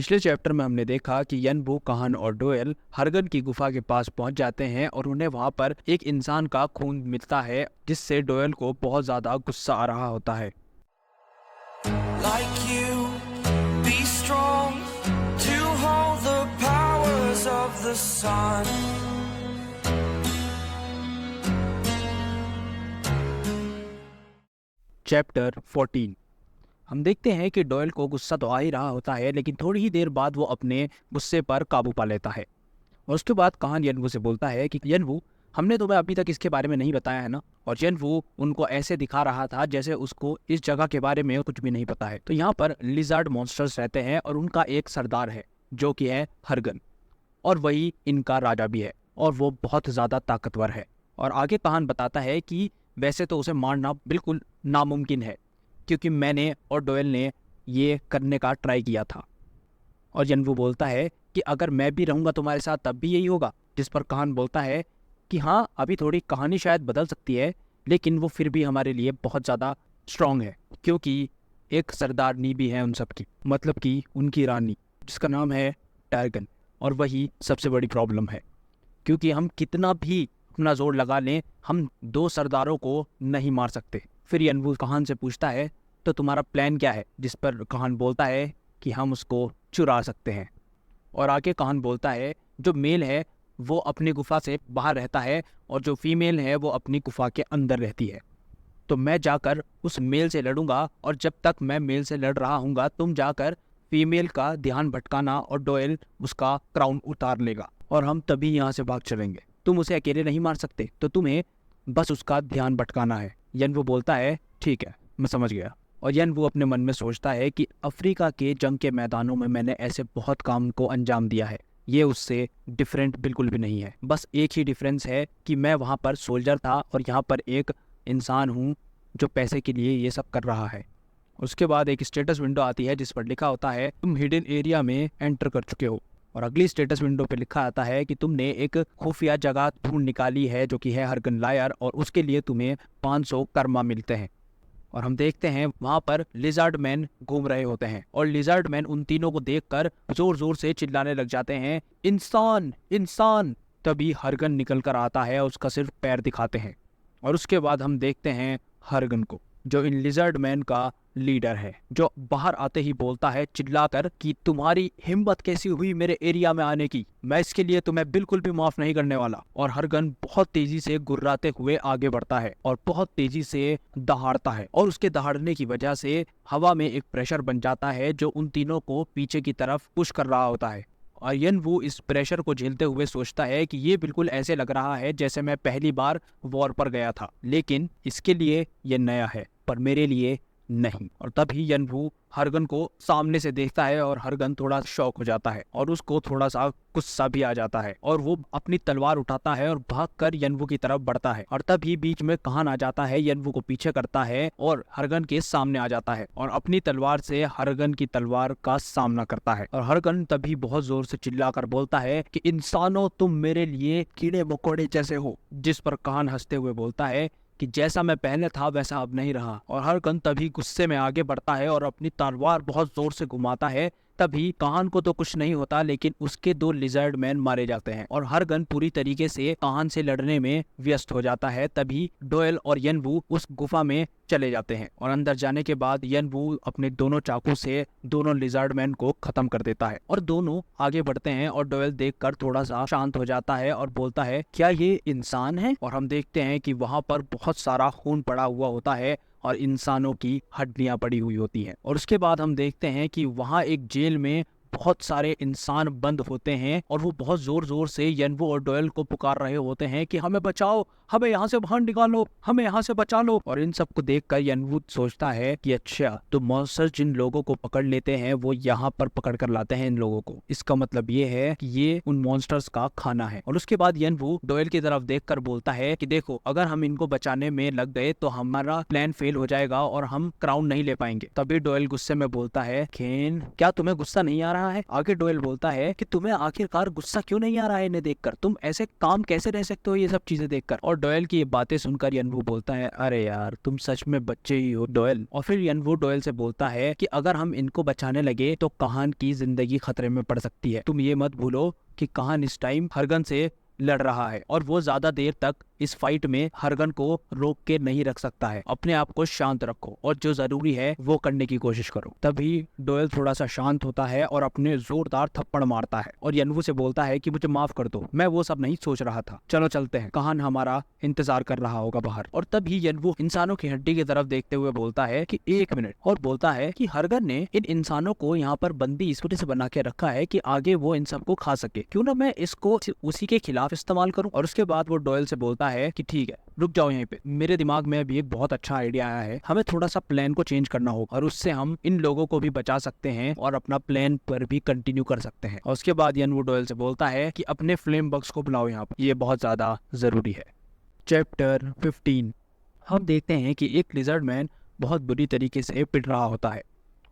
पिछले चैप्टर में हमने देखा कि यनवू, काहन और डोएल हरगन की गुफा के पास पहुंच जाते हैं और उन्हें वहां पर एक इंसान का खून मिलता है, जिससे डोएल को बहुत ज्यादा गुस्सा आ रहा होता है। Like you, be strong to hold the powers of the sun. Chapter 14। हम देखते हैं कि डोएल को गुस्सा तो आ ही रहा होता है, लेकिन थोड़ी ही देर बाद वो अपने गुस्से पर काबू पा लेता है। और उसके बाद काहन यनवू से बोलता है कि यनवू, हमने तुम्हें अभी तक इसके बारे में नहीं बताया है ना। और यनवू उनको ऐसे दिखा रहा था जैसे उसको इस जगह के बारे में कुछ भी नहीं पता है। तो यहाँ पर लिजर्ड मॉन्स्टर्स रहते हैं और उनका एक सरदार है जो कि है हरगन, और वही इनका राजा भी है, और वो बहुत ज़्यादा ताकतवर है। और आगे काहन बताता है कि वैसे तो उसे मारना बिल्कुल नामुमकिन है, क्योंकि मैंने और डोएल ने ये करने का ट्राई किया था। और यनवू बोलता है कि अगर मैं भी रहूँगा तुम्हारे साथ तब भी यही होगा। जिस पर काहन बोलता है कि हाँ, अभी थोड़ी कहानी शायद बदल सकती है, लेकिन वो फिर भी हमारे लिए बहुत ज़्यादा स्ट्रॉन्ग है, क्योंकि एक सरदारनी भी है उन सब की, मतलब कि उनकी रानी, जिसका नाम है टारगन। और वही सबसे बड़ी प्रॉब्लम है, क्योंकि हम कितना भी अपना जोर लगा लें, हम दो सरदारों को नहीं मार सकते। फिर यनवू काहन से पूछता है तो तुम्हारा प्लान क्या है, जिस पर काहन बोलता है कि हम उसको चुरा सकते हैं। और आगे काहन बोलता है जो मेल है वो अपनी गुफा से बाहर रहता है और जो फीमेल है वो अपनी गुफा के अंदर रहती है। तो मैं जाकर उस मेल से लड़ूंगा, और जब तक मैं मेल से लड़ रहा हूँगा तुम जाकर फीमेल का ध्यान भटकाना और डोएल उसका क्राउन उतार लेगा, और हम तभी यहाँ से भाग चलेंगे। तुम उसे अकेले नहीं मार सकते, तो तुम्हें बस उसका ध्यान भटकाना है। यनवू बोलता है ठीक है, मैं समझ गया। और यनवू अपने मन में सोचता है कि अफ्रीका के जंग के मैदानों में मैंने ऐसे बहुत काम को अंजाम दिया है, ये उससे डिफरेंट बिल्कुल भी नहीं है। बस एक ही डिफरेंस है कि मैं वहाँ पर सोल्जर था और यहाँ पर एक इंसान हूँ जो पैसे के लिए ये सब कर रहा है। उसके बाद एक स्टेटस विंडो आती है जिस पर लिखा होता है तुम हिडन एरिया में एंटर कर चुके हो। और अगली स्टेटस विंडो पे लिखा आता है कि तुमने एक खुफिया जगह ढूंढ निकाली है जो कि है हरगन लायर, और उसके लिए तुम्हें 500 कर्मा मिलते हैं। और हम देखते हैं वहां पर लिजर्ड मैन घूम रहे होते हैं, और लिजर्ड मैन उन तीनों को देखकर जोर जोर से चिल्लाने लग जाते हैं, इंसान इंसान। तभी हरगन निकल कर आता है, उसका सिर्फ पैर दिखाते हैं। और उसके बाद हम देखते हैं हरगन को, जो इन लिजर्ड मैन का लीडर है, जो बाहर आते ही बोलता है चिल्लाकर कि तुम्हारी हिम्मत कैसी हुई मेरे एरिया में आने की, मैं इसके लिए तुम्हें बिल्कुल भी माफ नहीं करने वाला। और हरगन बहुत तेजी से गुर्राते हुए आगे बढ़ता है और बहुत तेजी से दहाड़ता है, और उसके दहाड़ने की वजह से हवा में एक प्रेशर बन जाता है जो उन तीनों को पीछे की तरफ पुश कर रहा होता है। और यनवू इस प्रेशर को झेलते हुए सोचता है कि ये बिल्कुल ऐसे लग रहा है जैसे मैं पहली बार वॉर पर गया था, लेकिन इसके लिए ये नया है पर मेरे लिए नहीं। और तभी यनवू हरगन को सामने से देखता है और हरगन थोड़ा शॉक हो जाता है और उसको थोड़ा सा गुस्सा भी आ जाता है, और वो अपनी तलवार उठाता है और भागकर यनवू की तरफ बढ़ता है। और तभी बीच में काहन आ जाता है, यनवू को पीछे करता है और हरगन के सामने आ जाता है और अपनी तलवार से हरगन की तलवार का सामना करता है। और हरगन तभी बहुत जोर से चिल्लाकर बोलता है कि इंसानों, तुम मेरे लिए कीड़े मकोड़े जैसे हो। जिस पर काहन हंसते हुए बोलता है कि जैसा मैं पहले था वैसा अब नहीं रहा। और हरगन तभी गुस्से में आगे बढ़ता है और अपनी तलवार बहुत जोर से घुमाता है। तभी काहन को तो कुछ नहीं होता, लेकिन उसके दो लिजर्ड मैन मारे जाते हैं और हरगन पूरी तरीके से काहन से लड़ने में व्यस्त हो जाता है। तभी डोएल और यनवू उस गुफा में चले जाते हैं, और अंदर जाने के बाद यनवू अपने दोनों चाकू से दोनों लिजर्ड मैन को खत्म कर देता है, और दोनों आगे बढ़ते हैं। और डोएल देखकर थोड़ा सा शांत हो जाता है और बोलता है क्या ये इंसान है। और हम देखते हैं कि वहां पर बहुत सारा खून पड़ा हुआ होता है और इंसानों की हड्डियां पड़ी हुई होती हैं। और उसके बाद हम देखते हैं कि वहां एक जेल में बहुत सारे इंसान बंद होते हैं, और वो बहुत जोर जोर से यनवू और डोएल को पुकार रहे होते हैं कि हमें बचाओ, हमें यहाँ से बाहर निकालो, हमें यहाँ से बचा लो। और इन सब को देखकर यनवू सोचता है कि अच्छा, तो मॉन्स्टर जिन लोगों को पकड़ लेते हैं वो यहाँ पर पकड़ कर लाते हैं इन लोगों को, इसका मतलब ये है कि ये उन मॉन्स्टर्स का खाना है। और उसके बाद यनवू डोएल की तरफ देखकर बोलता है कि देखो, अगर हम इनको बचाने में लग गए तो हमारा प्लान फेल हो जाएगा और हम क्राउन नहीं ले पाएंगे। तभी डोएल गुस्से में बोलता है, खेन, क्या तुम्हें गुस्सा नहीं आ रहा रहा है। आगे डोयल बोलता है कि तुम्हें आखिरकार गुस्सा क्यों नहीं आ रहा है इन्हें देखकर, तुम ऐसे काम कैसे रह सकते हो ये सब चीजें देखकर। और डोयल की ये बातें सुनकर यनवू बोलता है, अरे यार तुम सच में बच्चे ही हो डोयल। और फिर यनवू डोयल से बोलता है कि अगर हम इनको बचाने लगे तो कहान की जिंदगी खतरे में पड़ सकती है। तुम ये मत भूलो कि कहान इस टाइम हरगन से लड़ रहा है और वो ज्यादा देर तक इस फाइट में हरगन को रोक के नहीं रख सकता है। अपने आप को शांत रखो और जो जरूरी है वो करने की कोशिश करो। तभी डोयल थोड़ा सा शांत होता है और अपने जोरदार थप्पड़ मारता है और यनवू से बोलता है कि मुझे माफ कर दो, मैं वो सब नहीं सोच रहा था, चलो चलते हैं, कहान हमारा इंतजार कर रहा होगा बाहर। और तभी यनवू इंसानों की हड्डी की तरफ देखते हुए बोलता है कि 1 मिनट, और बोलता है कि हरगन ने इन इंसानों को यहाँ पर बंदी इस वजह से बना के रखा है कि आगे वो इन सबको खा सके, क्यों ना मैं इसको उसी के खिलाफ इस्तेमाल करूं। और उसके बाद वो डोयल से बोलता है कि ठीक है रुक जाओ यहीं पे, मेरे दिमाग में अभी एक बहुत अच्छा आइडिया आया है, हमें थोड़ा सा प्लान को चेंज करना होगा और उससे हम इन लोगों को भी बचा सकते हैं और अपना प्लान पर भी कंटिन्यू कर सकते हैं। और उसके बाद यनवू डोयल से बोलता है कि अपने फ्लेम बग्स को बुलाओ यहाँ पर, ये बहुत ज्यादा जरूरी है। चैप्टर 15 हम देखते हैं कि एक लिजर्ड मैन बहुत बुरी तरीके से पिट रहा होता है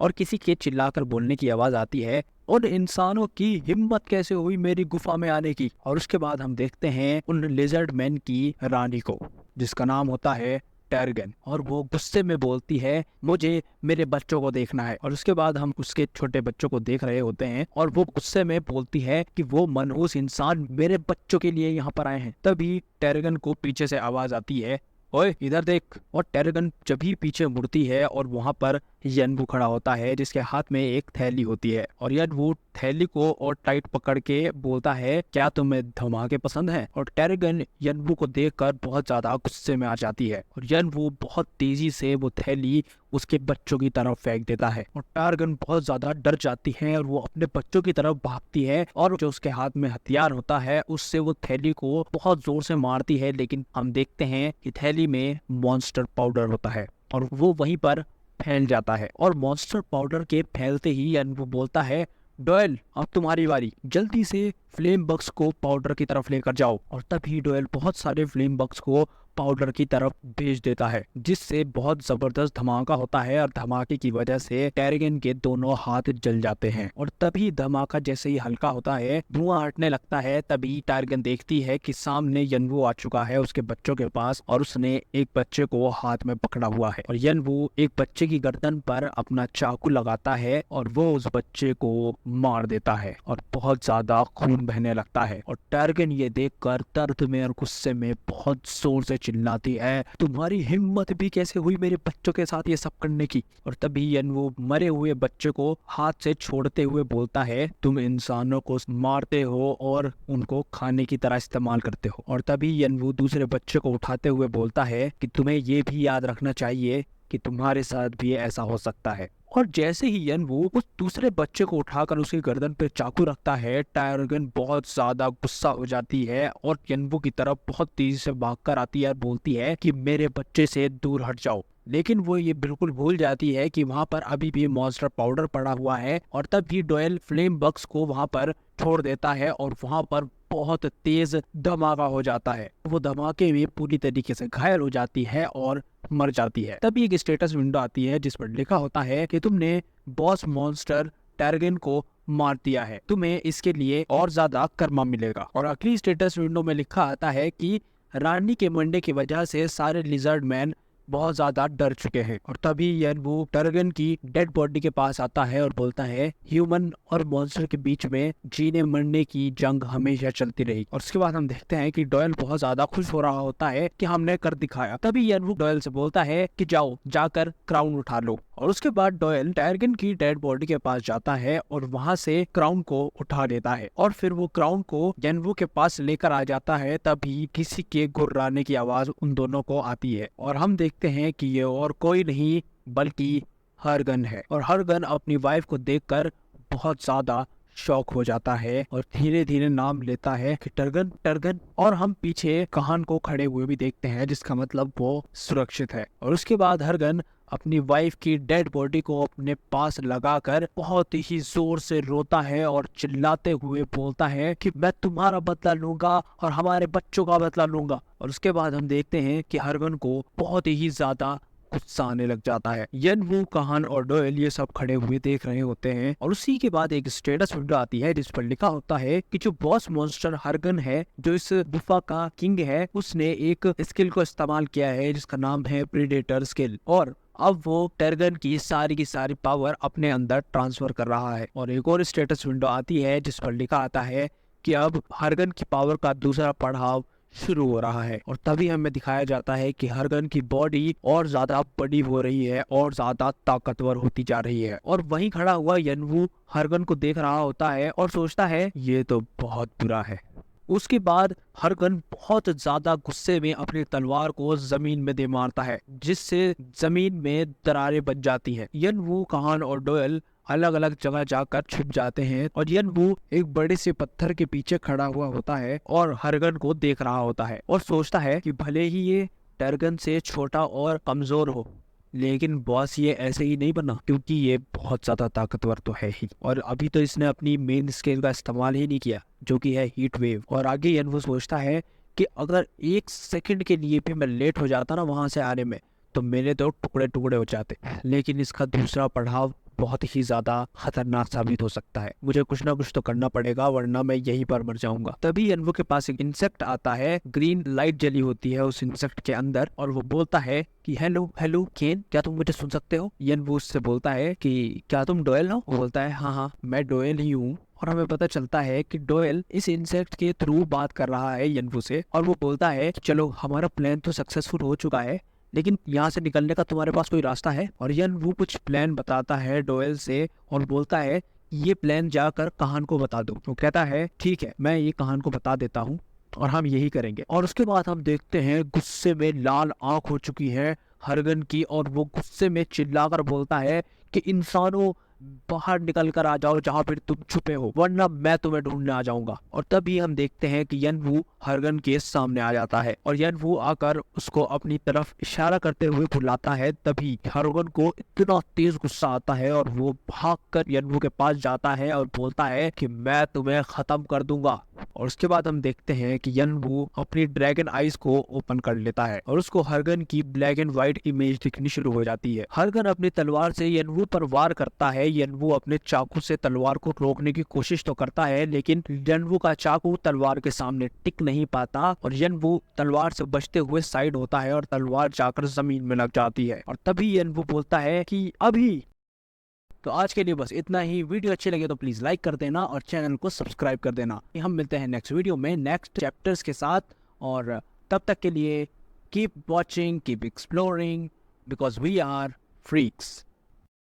और किसी के चिल्लाकर बोलने की आवाज आती है, उन इंसानों की हिम्मत कैसे हुई मेरी गुफा में आने की। और उसके बाद हम देखते हैं उन लिजर्ड मैन की रानी को जिसका नाम होता है टर्गन, और वो गुस्से में बोलती है मुझे मेरे बच्चों को देखना है। और उसके बाद हम उसके छोटे बच्चों को देख रहे होते हैं और वो गुस्से में बोलती है कि वो मनहूस इंसान मेरे बच्चों के लिए यहाँ पर आए हैं। तभी टर्गन को पीछे से आवाज आती है, ओए इधर देख। और टर्गन जब ही पीछे मुड़ती है और वहां पर यनवू खड़ा होता है जिसके हाथ में एक थैली होती है और यनवू थैली को और टाइट पकड़ के बोलता है क्या तुम्हें धमाके पसंद हैं। और टर्गन यनवू को देखकर बहुत ज्यादा गुस्से में आ जाती है और यनवू बहुत तेजी से वो थैली उसके बच्चों की तरफ फेंक देता है और टर्गन बहुत ज्यादा डर जाती है और वो अपने बच्चों की तरफ भागती है और जो उसके हाथ में हथियार होता है उससे वो थैली को बहुत जोर से मारती है। लेकिन हम देखते हैं कि थैली में मॉन्स्टर पाउडर होता है और वो वहीं पर फैल जाता है। और मॉन्स्टर पाउडर के फैलते ही यनवू बोलता है, डोयल अब तुम्हारी बारी, जल्दी से फ्लेम बग्स को पाउडर की तरफ लेकर जाओ। और तभी डोयल बहुत सारे फ्लेम बग्स को पाउडर की तरफ भेज देता है जिससे बहुत जबरदस्त धमाका होता है और धमाके की वजह से टर्गन के दोनों हाथ जल जाते हैं। और तभी धमाका जैसे ही हल्का होता है धुआं हटने लगता है, तभी टर्गन देखती है कि सामने यनवू आ चुका है उसके बच्चों के पास और उसने एक बच्चे को हाथ में पकड़ा हुआ है। और यनवू एक बच्चे की गर्दन पर अपना चाकू लगाता है और वो उस बच्चे को मार देता है और बहुत ज्यादा खून बहने लगता है। और टर्गन ये देखकर दर्द में और गुस्से में बहुत जोर से चिल्लाती है, तुम्हारी हिम्मत भी कैसे हुई मेरे बच्चों के साथ ये सब करने की। और तभी यनवू मरे हुए बच्चे को हाथ से छोड़ते हुए बोलता है, तुम इंसानों को मारते हो और उनको खाने की तरह इस्तेमाल करते हो। और तभी यनवू दूसरे बच्चे को उठाते हुए बोलता है कि तुम्हें ये भी याद रखना चाहिए कि तुम्हारे साथ भी ऐसा हो सकता है। और जैसे ही यनवू उस दूसरे बच्चे को उठाकर उसकी गर्दन पे चाकू रखता है टर्गन बहुत ज्यादा गुस्सा हो जाती है और यनवू की तरफ बहुत तेजी से भागकर आती है और बोलती है कि मेरे बच्चे से दूर हट जाओ। लेकिन वो ये बिल्कुल भूल जाती है कि वहां पर अभी भी मॉन्स्टर पाउडर पड़ा हुआ है। और तब भी डोयल फ्लेम बग्स को वहां पर छोड़ देता है और वहां पर बहुत तेज धमाका हो जाता है। वो धमाके में पूरी तरीके से घायल हो जाती है और मर जाती है। तभी एक स्टेटस विंडो आती है जिस पर लिखा होता है कि तुमने बॉस मॉन्स्टर टर्गन को मार दिया है, तुम्हें इसके लिए और ज्यादा कर्मा मिलेगा। और अगली स्टेटस विंडो में लिखा आता है कि रानी के मरने की वजह से सारे लिजर्ड मैन बहुत ज्यादा डर चुके हैं। और तभी यनवू टर्गन की डेड बॉडी के पास आता है और बोलता है ह्यूमन और मॉन्स्टर के बीच में जीने मरने की जंग हमेशा चलती रही। और उसके बाद हम देखते हैं कि डोयल बहुत ज्यादा खुश हो रहा होता है कि हमने कर दिखाया। तभी यनवू डोयल से बोलता है कि जाओ जाकर क्राउन उठा लो। और उसके बाद डोयल टर्गन की डेड बॉडी के पास जाता है और वहां से क्राउन को उठा लेता है और फिर वो क्राउन को यनवू के पास लेकर आ जाता है। तभी किसी के गुर्राने की आवाज उन दोनों को आती है और हम देखते हैं कि ये और कोई नहीं बल्कि हरगन है। और हरगन अपनी वाइफ को देखकर बहुत ज्यादा शॉक हो जाता है और धीरे धीरे नाम लेता है कि टर्गन टर्गन। और हम पीछे कहान को खड़े हुए भी देखते हैं जिसका मतलब वो सुरक्षित है। और उसके बाद हरगन अपनी वाइफ की डेड बॉडी को अपने पास लगाकर बहुत ही जोर से रोता है और चिल्लाते हुए बोलता है कि मैं तुम्हारा बदला लूंगा और हमारे बच्चों का बदला लूंगा। और उसके बाद हम देखते हैं कि हरगन को बहुत ही ज्यादा गुस्सा आने लग जाता है। यनवू, काहान और डोयल ये सब खड़े हुए देख रहे होते हैं और उसी के बाद एक स्टेटस विंडो आती है जिस पर लिखा होता है कि जो बॉस मॉन्स्टर हरगन है, जो इस गुफा का किंग है, उसने एक स्किल को इस्तेमाल किया है जिसका नाम है प्रीडेटर स्किल, और अब वो टर्गन की सारी पावर अपने अंदर ट्रांसफर कर रहा है। और एक और स्टेटस विंडो आती है जिस पर लिखा आता है कि अब हरगन की पावर का दूसरा पड़ाव शुरू हो रहा है। और तभी हमें दिखाया जाता है कि हरगन की बॉडी और ज्यादा बड़ी हो रही है और ज्यादा ताकतवर होती जा रही है। और वहीं खड़ा हुआ यनवू हरगन को देख रहा होता है और सोचता है ये तो बहुत बुरा है। उसके बाद हरगन बहुत ज्यादा गुस्से में अपनी तलवार को जमीन में दे मारता है जिससे जमीन में दरारें बन जाती हैं। यनवू, काहान और डोयल अलग अलग जगह जाकर छुप जाते हैं और यनवू एक बड़े से पत्थर के पीछे खड़ा हुआ होता है और हरगन को देख रहा होता है और सोचता है कि भले ही ये टर्गन से छोटा और कमजोर हो, लेकिन बॉस ये ऐसे ही नहीं बना, क्योंकि ये बहुत ज्यादा ताकतवर तो है ही। और अभी तो इसने अपनी मेन स्किल का इस्तेमाल ही नहीं किया जो कि है हीट वेव। और आगे यनवू सोचता है कि अगर 1 सेकंड के लिए भी मैं लेट हो जाता ना वहां से आने में, तो मेरे तो टुकड़े टुकड़े हो जाते। लेकिन इसका दूसरा पड़ाव बहुत ही ज्यादा खतरनाक साबित हो सकता है, मुझे कुछ ना कुछ तो करना पड़ेगा वरना मैं यहीं पर मर जाऊंगा। तभी यनवू के पास एक इंसेक्ट आता है, ग्रीन लाइट जली होती है उस इंसेक्ट के अंदर, और वो बोलता है कि हेलो हेलो केन, क्या तुम मुझे सुन सकते हो? यनवू उससे बोलता है कि क्या तुम डोयल हो? वो बोलता है हाँ हाँ मैं डोयल ही हूँ। और हमें पता चलता है कि डोयल इस इंसेक्ट के थ्रू बात कर रहा है यनवू से, और वो बोलता है चलो हमारा प्लान तो सक्सेसफुल हो चुका है, लेकिन यहाँ से निकलने का तुम्हारे पास कोई रास्ता है? और यनवू कुछ प्लान बताता है डोयल से और बोलता है ये प्लान जाकर काहान को बता दो। वो कहता है ठीक है मैं ये काहान को बता देता हूँ और हम यही करेंगे। और उसके बाद हम देखते हैं गुस्से में लाल आंख हो चुकी है हरगन की, और वो गुस्से में चिल्लाकर बोलता है कि इंसानों बाहर निकल कर आ जाओ जहां पर तुम छुपे हो, वरना मैं तुम्हें ढूंढने आ जाऊंगा। और तभी हम देखते हैं कि यनवू हरगन के सामने आ जाता है और यनवू आकर उसको अपनी तरफ इशारा करते हुए बुलाता है। तभी हरगन को इतना तेज गुस्सा आता है और वो भागकर यनवू के पास जाता है और बोलता है कि मैं तुम्हें खत्म कर दूंगा। और उसके बाद हम देखते हैं कि यनवू अपनी ड्रैगन आइज को ओपन कर लेता है और उसको हरगन की ब्लैक एंड व्हाइट इमेज दिखनी शुरू हो जाती है। हरगन अपनी तलवार से यनवू पर वार करता है। यनवू अपने चाकू से तलवार को रोकने की कोशिश तो करता है, लेकिन यनवू का चाकू तलवार के सामने टिक नहीं पाता और यनवू तलवार से बचते हुए साइड होता है और तलवार जाकर जमीन में लग जाती है। और तभी यनवू बोलता है कि अभी। तो आज के लिए बस इतना ही। वीडियो अच्छी लगे तो प्लीज लाइक कर देना और चैनल को सब्सक्राइब कर देना। हम मिलते हैं नेक्स्ट वीडियो में नेक्स्ट चैप्टर्स के साथ, और तब तक के लिए keep watching, keep exploring, because we are freaks.